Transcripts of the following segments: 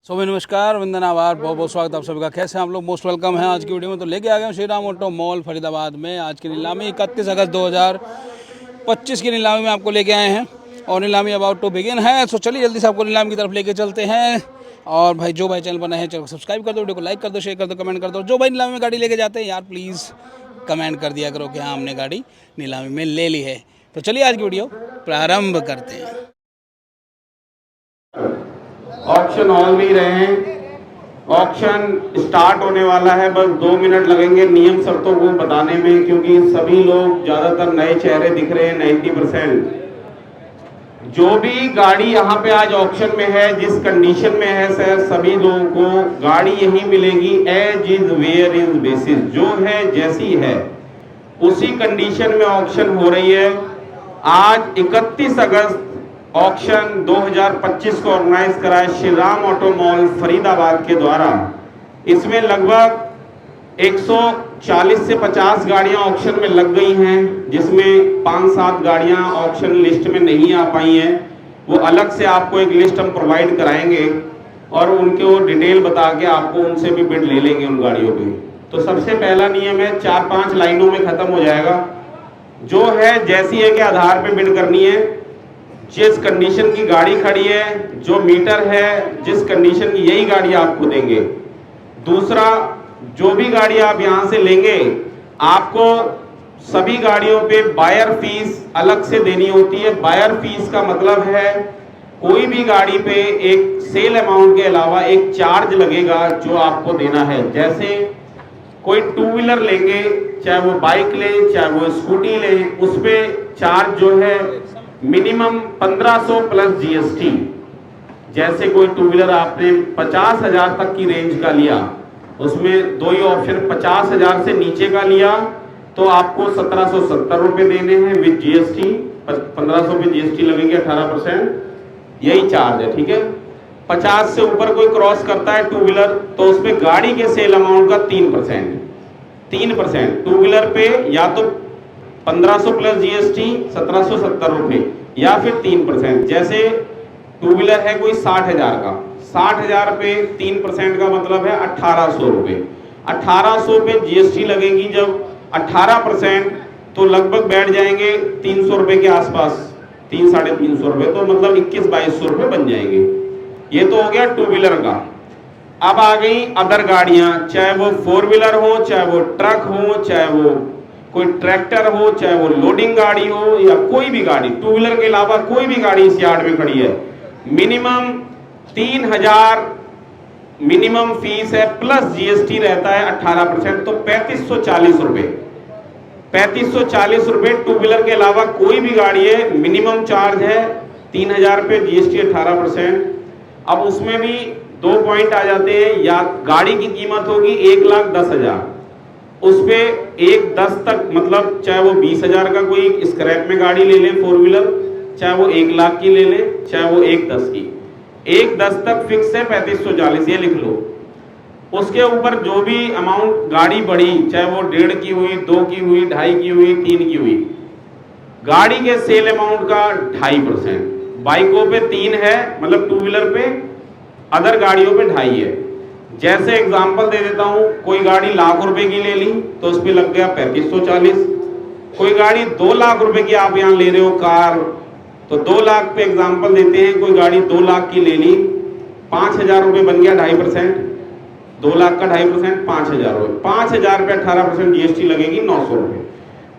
नमस्कार, वंदन, आभार, बहुत बहुत स्वागत आप सभी का। कैसे हैं आप लोग? मोस्ट वेलकम है आज की वीडियो में। तो लेके आ गए हूँ श्री राम ऑटो मॉल फरीदाबाद में। आज की नीलामी 31 अगस्त 2025 की नीलामी में आपको लेके आए हैं और नीलामी अबाउट टू बिगिन है। सो चलिए जल्दी से आपको नीलामी की तरफ लेके चलते हैं। और भाई जो भाई चैनल पर नए हैं चैनल को सब्सक्राइब कर दो, वीडियो को लाइक कर दो, शेयर कर दो, कमेंट कर दो। जो भाई नीलामी में गाड़ी लेके जाते हैं यार प्लीज़ कमेंट कर दिया करो कि हाँ हमने गाड़ी नीलामी में ले ली है। तो चलिए आज की वीडियो प्रारंभ करते हैं। ऑक्शन हॉल में ही रहे हैं। ऑक्शन स्टार्ट होने वाला है, बस 2 मिनट लगेंगे नियम शर्तों को बताने में, क्योंकि सभी लोग ज्यादातर नए चेहरे दिख रहे हैं। 90% जो भी गाड़ी यहाँ पे आज ऑक्शन में है, जिस कंडीशन में है सर, सभी लोगों को गाड़ी यही मिलेगी as is where is basis, जो है जैसी है उसी कंडीशन में ऑक्शन हो रही है। आज 31 अगस्त ऑक्शन 2025 को ऑर्गेनाइज करा है श्री राम ऑटो मॉल फरीदाबाद के द्वारा। इसमें लगभग 140 से 50 गाड़ियां ऑक्शन में लग गई हैं, जिसमें 5-7 गाड़ियां ऑक्शन लिस्ट में नहीं आ पाई हैं। वो अलग से आपको एक लिस्ट हम प्रोवाइड कराएंगे और उनको डिटेल बता के आपको उनसे भी बिड ले लेंगे उन गाड़ियों पे। तो सबसे पहला नियम है 4-5 लाइनों में खत्म हो जाएगा। जो है जैसी है के आधार पे बिड करनी है। जिस कंडीशन की गाड़ी खड़ी है, जो मीटर है, जिस कंडीशन की, यही गाड़ी आपको देंगे। दूसरा, जो भी गाड़ी आप यहां से लेंगे आपको सभी गाड़ियों पे बायर फीस अलग से देनी होती है। बायर फीस का मतलब है कोई भी गाड़ी पे एक सेल अमाउंट के अलावा एक चार्ज लगेगा जो आपको देना है। जैसे कोई 2 व्हीलर लेंगे, चाहे वो बाइक ले चाहे वो स्कूटी ले, उस पे चार्ज जो है मिनिमम 1500 प्लस जीएसटी। जैसे कोई 2 व्हीलर आपने 50,000 तक की रेंज का लिया, उसमें दो ही ऑप्शन, 50,000 से नीचे का लिया तो आपको 1770 रुपए देने हैं विद जीएसटी। 1500 पे जीएसटी लगेंगे 18%, यही चार्ज है, ठीक है। 50 से ऊपर कोई क्रॉस करता है 2 व्हीलर तो उसपे गाड़ी के सेल अमाउंट का 3% 2 व्हीलर पे या तो 1500 प्लस जीएसटी 1770 रुपए या फिर 3%। जैसे 2 व्हीलर है कोई 60,000 का, 60,000 पे 3% का मतलब है 1800 रुपए। 1800 पे जीएसटी लगेगी जब 18%, तो लगभग बैठ जाएंगे 300 रुपए के आसपास, 300-350 रुपए, तो मतलब 2100-2200 रुपए बन जाएंगे। ये तो हो गया 2 व्हीलर का। अब आ गई अदर गाड़ियां, चाहे वो 4 व्हीलर हो, चाहे वो ट्रक हो, चाहे वो कोई ट्रैक्टर हो, चाहे वो लोडिंग गाड़ी हो, या कोई भी गाड़ी 2 व्हीलर के अलावा कोई भी गाड़ी इस यार्ड में खड़ी है। मिनिमम 3000 मिनिमम फीस है, प्लस जीएसटी रहता है 18%, तो 3540 रुपए। 3540 रुपए 2 व्हीलर के अलावा कोई भी गाड़ी है, मिनिमम चार्ज है 3000 पे, जीएसटी 18%। अब उसमें भी 2 पॉइंट आ जाते हैं। या गाड़ी की कीमत होगी 1,10,000, उस पे 1,10 तक, मतलब चाहे वो 20,000 का कोई स्क्रैप में गाड़ी ले लें 4 व्हीलर, चाहे वो 1 लाख की ले लें, चाहे वो 1,10 की, 1,10 तक फिक्स है 3540, ये लिख लो। उसके ऊपर जो भी अमाउंट गाड़ी बढ़ी, चाहे वो 1.5 की हुई, 2 की हुई, 2.5 की हुई, 3 की हुई, गाड़ी के सेल अमाउंट का 2.5%। बाइकों पे 3 है, मतलब 2 व्हीलर पे, अदर गाड़ियों पे 2.5 है। जैसे एग्जांपल दे देता हूं, कोई गाड़ी 1,00,000 रुपए की ले ली तो उस पे लग गया 3540। कोई गाड़ी 2 लाख रुपए की आप यहां ले रहे हो कार, तो 2 लाख पे एग्जांपल देते हैं, कोई गाड़ी 2 लाख की ले ली, 5,000 रुपए बन गया 2.5%। 2 लाख का 2.5% 5,000 रुपए, 5,000 पे 18% जीएसटी लगेगी 900 रुपए।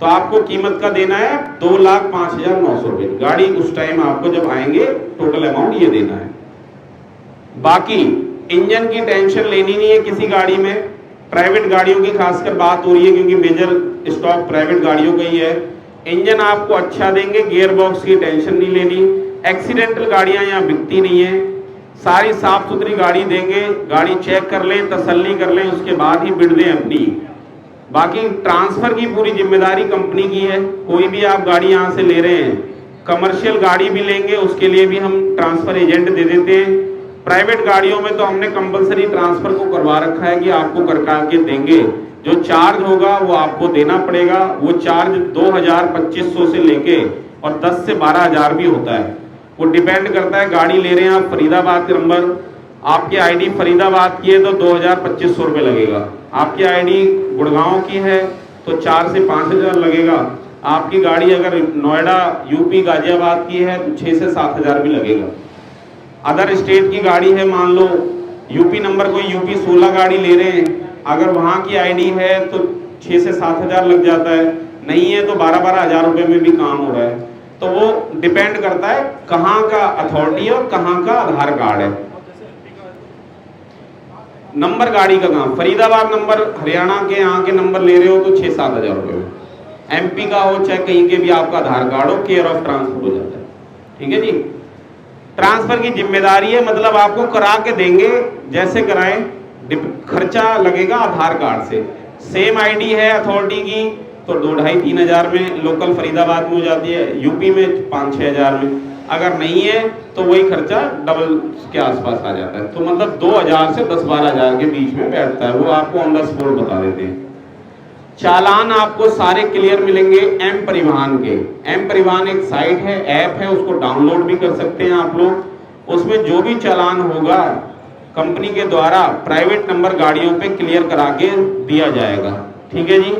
तो आपको कीमत का देना है 2,05,900 रुपए। गाड़ी उस टाइम आपको जब आएंगे टोटल अमाउंट ये देना है। बाकी इंजन की टेंशन लेनी नहीं है किसी गाड़ी में। प्राइवेट गाड़ियों की खासकर बात हो रही है, क्योंकि मेजर स्टॉक प्राइवेट गाड़ियों का ही है। इंजन आपको अच्छा देंगे, गियर बॉक्स की टेंशन नहीं लेनी। एक्सीडेंटल गाड़ियां यहाँ बिकती नहीं है, सारी साफ सुथरी गाड़ी देंगे। गाड़ी चेक कर लें, तसल्ली कर लें, उसके बाद ही बिड दें अपनी। बाकी ट्रांसफर की पूरी जिम्मेदारी कंपनी की है। कोई भी आप गाड़ी यहाँ से ले रहे हैं, कमर्शियल गाड़ी भी लेंगे उसके लिए भी हम ट्रांसफर एजेंट दे देते हैं। प्राइवेट गाड़ियों में तो हमने कंपलसरी ट्रांसफर को करवा रखा है कि आपको करका के देंगे। जो चार्ज होगा वो आपको देना पड़ेगा। वो चार्ज 2,000-2,500 से लेके और 10 से 12,000 भी होता है। वो डिपेंड करता है गाड़ी ले रहे हैं आप फरीदाबाद के नंबर, आपकी आईडी फरीदाबाद की है तो 2,000-2,500 रुपये लगेगा। आपकी आईडी गुड़गांव की है तो 4 से 5,000 लगेगा। आपकी गाड़ी अगर नोएडा यूपी गाजियाबाद की है तो 6 से 7,000 भी लगेगा। अदर स्टेट की गाड़ी है, मान लो यूपी नंबर कोई यूपी 16 गाड़ी ले रहे हैं, अगर वहाँ की आईडी है तो 6 से 7,000 लग जाता है, नहीं है तो 12-12 हज़ार रुपये में भी काम हो रहा है। तो वो डिपेंड करता है कहाँ का अथॉरिटी है और कहाँ का आधार कार्ड है। नंबर गाड़ी का काम, फरीदाबाद नंबर हरियाणा के यहाँ के नंबर ले रहे हो तो 6-7 हज़ार रुपये में, एमपी का हो चाहे कहीं के भी आपका आधार कार्ड हो, केयर ऑफ ट्रांसफर हो जाता है। ठीक है जी। ट्रांसफर की जिम्मेदारी है, मतलब आपको करा के देंगे, जैसे कराएं, खर्चा लगेगा आधार कार्ड से। सेम आईडी है अथॉरिटी की तो 2-2.5-3 हज़ार में लोकल फरीदाबाद में हो जाती है, यूपी में 5-6 हज़ार में, अगर नहीं है तो वही खर्चा डबल के आसपास आ जाता है। तो मतलब 2,000 से 10-12 हज़ार के बीच में बैठता है, वो आपको ऑन द स्पॉट बता देते हैं। चालान आपको सारे क्लियर मिलेंगे एम परिवहन के। एम परिवहन एक साइट है, ऐप है, उसको डाउनलोड भी कर सकते हैं आप लोग। उसमें जो भी चालान होगा कंपनी के द्वारा प्राइवेट नंबर गाड़ियों पे क्लियर करा के दिया जाएगा। ठीक है जी।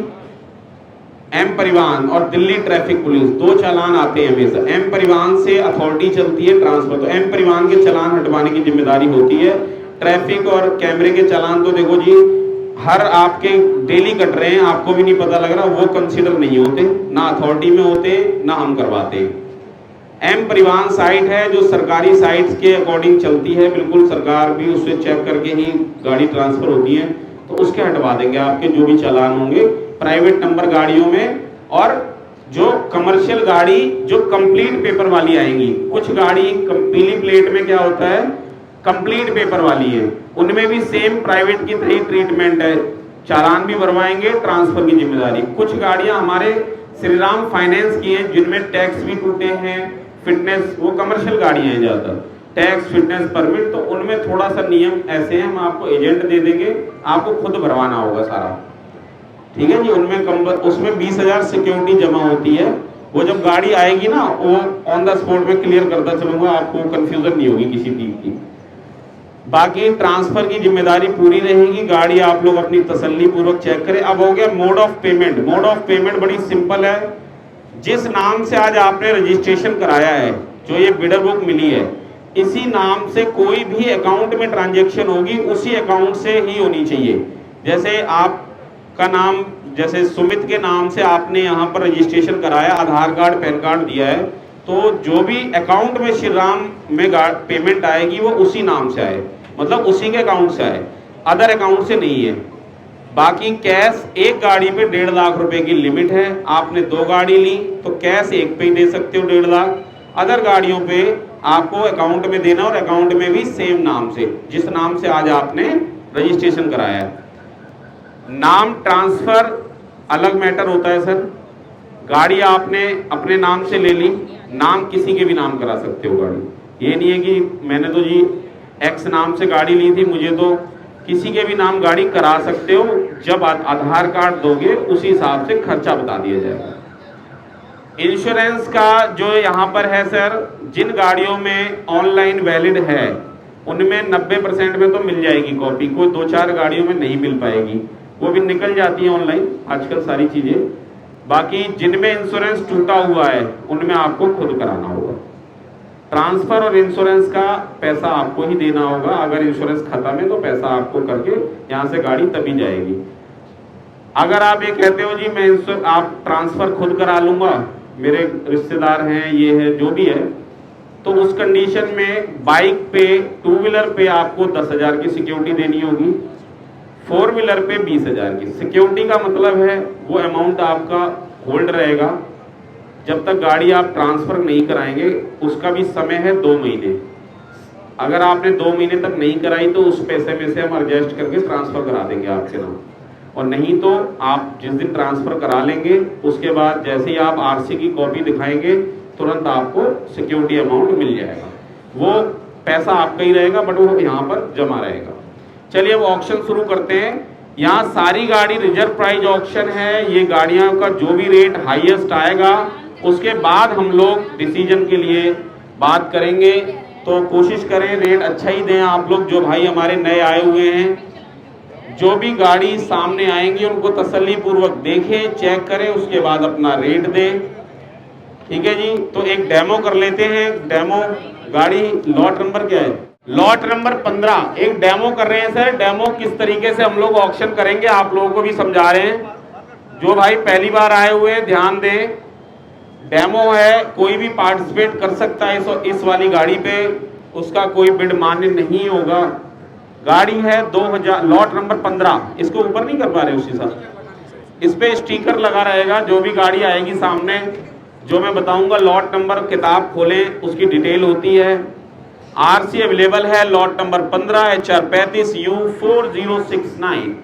एम परिवहन और दिल्ली ट्रैफिक पुलिस 2 चालान आते हैं हमेशा। एम परिवहन से अथॉरिटी चलती है ट्रांसफर, तो एम परिवहन के चालान हटवाने की जिम्मेदारी होती है। ट्रैफिक और कैमरे के चालान तो देखो जी हर आपके डेली कट रहे हैं, आपको भी नहीं पता लग रहा, वो कंसीडर नहीं होते, ना अथॉरिटी में होते ना हम करवाते। एम परिवहन साइट है जो सरकारी साइट्स के अकॉर्डिंग चलती है, बिल्कुल सरकार भी उससे चेक करके ही गाड़ी ट्रांसफर होती है, तो उसके हटवा देंगे आपके जो भी चालान होंगे प्राइवेट नंबर गाड़ियों में। और जो कमर्शियल गाड़ी जो कंप्लीट पेपर वाली आएंगी, कुछ गाड़ी पीली प्लेट में क्या होता है कंप्लीट पेपर वाली है, उनमें भी सेम प्राइवेट की तरह ट्रीटमेंट है, चालान भी भरवाएंगे, ट्रांसफर की जिम्मेदारी। कुछ गाड़ियां हमारे श्रीराम फाइनेंस की हैं जिनमें टैक्स भी टूटे हैं, फिटनेस, वो कमर्शियल गाड़ियां हैं ज़्यादातर, टैक्स फिटनेस परमिट, तो उनमें थोड़ा सा नियम ऐसे हैं, हम आपको एजेंट दे देंगे, आपको खुद भरवाना होगा सारा। ठीक है जी। उनमें उसमें 20,000 सिक्योरिटी जमा होती है, वो जब गाड़ी आएगी ना वो ऑन द स्पॉट में क्लियर करता चलूंगा, आपको कंफ्यूजन नहीं होगी किसी चीज की। बाकी ट्रांसफर की जिम्मेदारी पूरी रहेगी, गाड़ी आप लोग अपनी तसल्ली पूर्वक चेक करें। अब हो गया mode of payment. Mode of payment बड़ी सिंपल है, जिस नाम से आज आपने रजिस्ट्रेशन कराया है, जो ये बिडर बुक मिली है, इसी नाम से कोई भी अकाउंट में ट्रांजैक्शन होगी उसी अकाउंट से ही होनी चाहिए। जैसे आपका नाम, जैसे सुमित के नाम से आपने यहाँ पर रजिस्ट्रेशन कराया, आधार कार्ड पैन कार्ड दिया है, तो जो भी अकाउंट में श्रीराम में पेमेंट आएगी वो उसी नाम से आए, मतलब उसी के अकाउंट से आए, अदर अकाउंट से नहीं है। बाकी कैश एक गाड़ी पे 1.5 लाख रुपए की लिमिट है, आपने 2 गाड़ी ली तो कैश एक पे ही दे सकते हो 1.5 लाख, अदर गाड़ियों पे आपको अकाउंट में देना, और अकाउंट में भी सेम नाम से, जिस नाम से आज आपने रजिस्ट्रेशन कराया है। नाम ट्रांसफर अलग मैटर होता है सर, गाड़ी आपने अपने नाम से ले ली, नाम किसी के भी नाम करा सकते हो गाड़ी, ये नहीं है कि मैंने तो जी एक्स नाम से गाड़ी ली थी, मुझे तो किसी के भी नाम गाड़ी करा सकते हो। जब आधार कार्ड दोगे उसी हिसाब से खर्चा बता दिया जाएगा। इंश्योरेंस का जो यहाँ पर है सर, जिन गाड़ियों में ऑनलाइन वैलिड है उनमें 90% में तो मिल जाएगी कॉपी, कोई 2-4 गाड़ियों में नहीं मिल पाएगी, वो भी निकल जाती है ऑनलाइन आजकल सारी चीज़ें। बाकी जिनमें इंश्योरेंस टूटा हुआ है उनमें आपको खुद कराना होगा। ट्रांसफर और इंश्योरेंस का पैसा आपको ही देना होगा, अगर इंश्योरेंस खत्म है तो पैसा आपको करके यहाँ से गाड़ी तभी जाएगी। अगर आप ये कहते हो जी मैं आप ट्रांसफर खुद करा लूँगा, मेरे रिश्तेदार हैं, ये है, जो भी है, तो उस कंडीशन में बाइक पे 2 व्हीलर पे आपको 10,000 की सिक्योरिटी देनी होगी, 4 व्हीलर पे 20,000 की। सिक्योरिटी का मतलब है वो अमाउंट आपका होल्ड रहेगा जब तक गाड़ी आप ट्रांसफर नहीं कराएंगे, उसका भी समय है 2 महीने। अगर आपने 2 महीने तक नहीं कराई तो उस पैसे में से हम एडजस्ट करके ट्रांसफर करा देंगे आपके नाम, और नहीं तो आप जिस दिन ट्रांसफर करा लेंगे उसके बाद जैसे ही आप आरसी की कॉपी दिखाएंगे तुरंत आपको सिक्योरिटी अमाउंट मिल जाएगा। वो पैसा आपका ही रहेगा बट वो यहाँ पर जमा रहेगा। चलिए अब ऑक्शन शुरू करते हैं। यहाँ सारी गाड़ी रिजर्व प्राइस ऑक्शन है, ये गाड़ियों का जो भी रेट हाईएस्ट आएगा उसके बाद हम लोग डिसीजन के लिए बात करेंगे तो कोशिश करें रेट अच्छा ही दें आप लोग। जो भाई हमारे नए आए हुए हैं, जो भी गाड़ी सामने आएंगी उनको तसल्ली पूर्वक देखें, चेक करें, उसके बाद अपना रेट दें। ठीक है जी। तो एक डेमो कर लेते हैं। डेमो गाड़ी लॉट नंबर क्या है? लॉट नंबर 15 एक डेमो कर रहे हैं सर। डेमो किस तरीके से हम लोग ऑक्शन करेंगे आप लोगों को भी समझा रहे हैं। जो भाई पहली बार आए हुए हैं ध्यान दें, डेमो है, कोई भी पार्टिसिपेट कर सकता है इस वाली गाड़ी पे, उसका कोई बिड मान्य नहीं होगा। गाड़ी है 2000 लॉट नंबर 15। इसको ऊपर नहीं कर पा रहे उसी साथ, इस पे स्टिकर लगा रहेगा। जो भी गाड़ी आएगी सामने, जो मैं बताऊंगा लॉट नंबर, किताब खोलें, उसकी डिटेल होती है। आरसी अवेलेबल है lot number 15 HR 35 U4069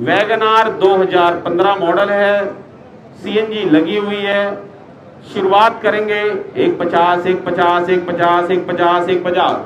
Wagon R 2015 model है, CNG लगी हुई है। शुरुआत करेंगे 150 150 150 150 150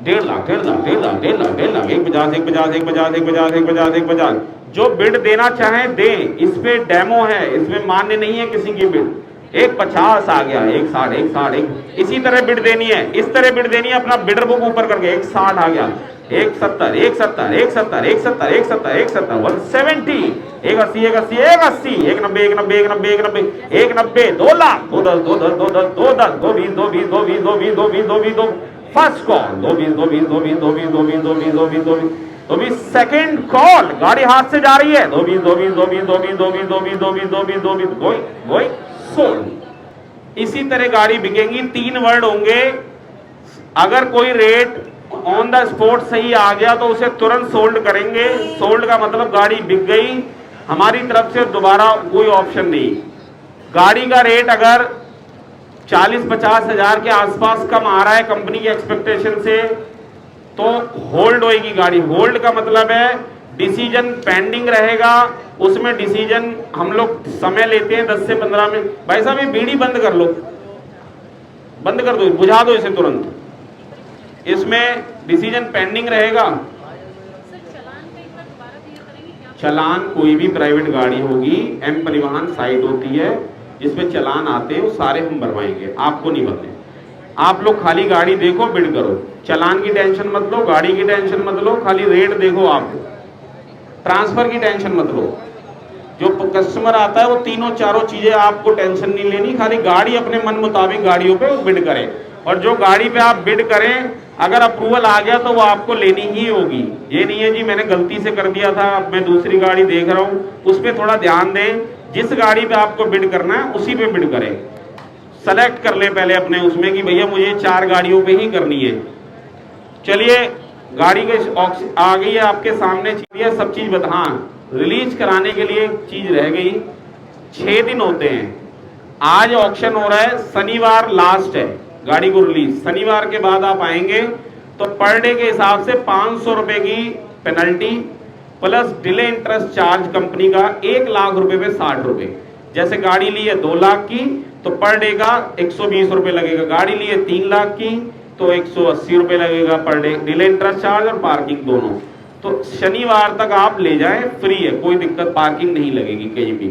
1.5 लाख 1.5 लाख 1.5 लाख 1.5 लाख 1.5 लाख 150 150 150 150 150 150। जो बिड देना चाहें दें। इस पे डेमो है, इसमें मान्य नहीं है किसी की बिड। 150 आ गया, 160 160 इसी तरह बिड देनी है, इस तरह बिड देनी है। अपना बिडर बुक ऊपर करके 160 आ गया, 170 170 170 170 170 170 170 180 180 180 190 190 190 190 190 2 lakh 210 210 210 210 220 220 220 220 220 220 first call 220 220 220 220 220 220 220 220 second call. गाड़ी हाथ से जा रही है 220 220 220 220 220 220 220 220 गोइंग सोल्ड। इसी तरह गाड़ी बिकेंगी। 3 वर्ड होंगे। अगर कोई रेट ऑन द स्पॉट सही आ गया तो उसे तुरंत सोल्ड करेंगे। सोल्ड का मतलब गाड़ी बिक गई, हमारी तरफ से दोबारा कोई ऑप्शन नहीं। गाड़ी का रेट अगर 40-50 हजार के आसपास कम आ रहा है कंपनी की एक्सपेक्टेशन से, तो होल्ड होएगी गाड़ी। होल्ड का मतलब है डिसीजन पेंडिंग रहेगा, उसमें डिसीजन हम लोग समय लेते हैं 10 से 15 मिनट। भाई साहब ये बीड़ी बंद कर लो, बंद कर दो, बुझा दो इसे तुरंत। इसमें डिसीजन पेंडिंग रहेगा। चलान कोई भी प्राइवेट गाड़ी होगी, एम परिवहन साइट होती है जिसमें चलान आते हैं, वो सारे हम भरवाएंगे, आपको नहीं भरने। आप लोग खाली गाड़ी देखो, बिड करो, चलान की टेंशन मत लो, गाड़ी की टेंशन मत लो, खाली रेट देखो। आप ट्रांसफर की टेंशन मत लो। जो कस्टमर आता है वो तीनों चारों चीजें आपको टेंशन नहीं लेनी, खाली गाड़ी अपने मन मुताबिक गाड़ियों पे बिड करें। और जो गाड़ी पे आप बिड करें, अगर अप्रूवल आ गया तो वो आपको लेनी ही होगी। ये नहीं है जी मैंने गलती से कर दिया था, अब मैं दूसरी गाड़ी देख रहा हूँ, उस पर थोड़ा ध्यान दें। जिस गाड़ी पे आपको बिड करना है उसी पे बिड करें। सेलेक्ट कर ले पहले अपने उसमें कि भैया मुझे 4 गाड़ियों पे ही करनी है। चलिए गाड़ी के आ गई है आपके सामने, चीजें सब चीज बता। हाँ, रिलीज कराने के लिए चीज रह गई। 6 दिन होते हैं। आज ऑक्शन हो रहा है, शनिवार लास्ट है गाड़ी को रिलीज। शनिवार के बाद आप आएंगे तो पर डे के हिसाब से 500 रुपए की penalty plus delay interest charge company का 1 लाख रुपए पे 60 रुपए। जैसे गाड़ी ली है 2 लाख की तो पर डे का 120 रुपए लगेगा। गाड़ी ली है 3 लाख की तो 180 रुपए लगेगा per day, delay interest charge और पार्किंग दोनों। तो शनिवार तक आप ले जाएं, फ्री है, कोई दिक्कत, पार्किंग नहीं लगेगी कहीं भी।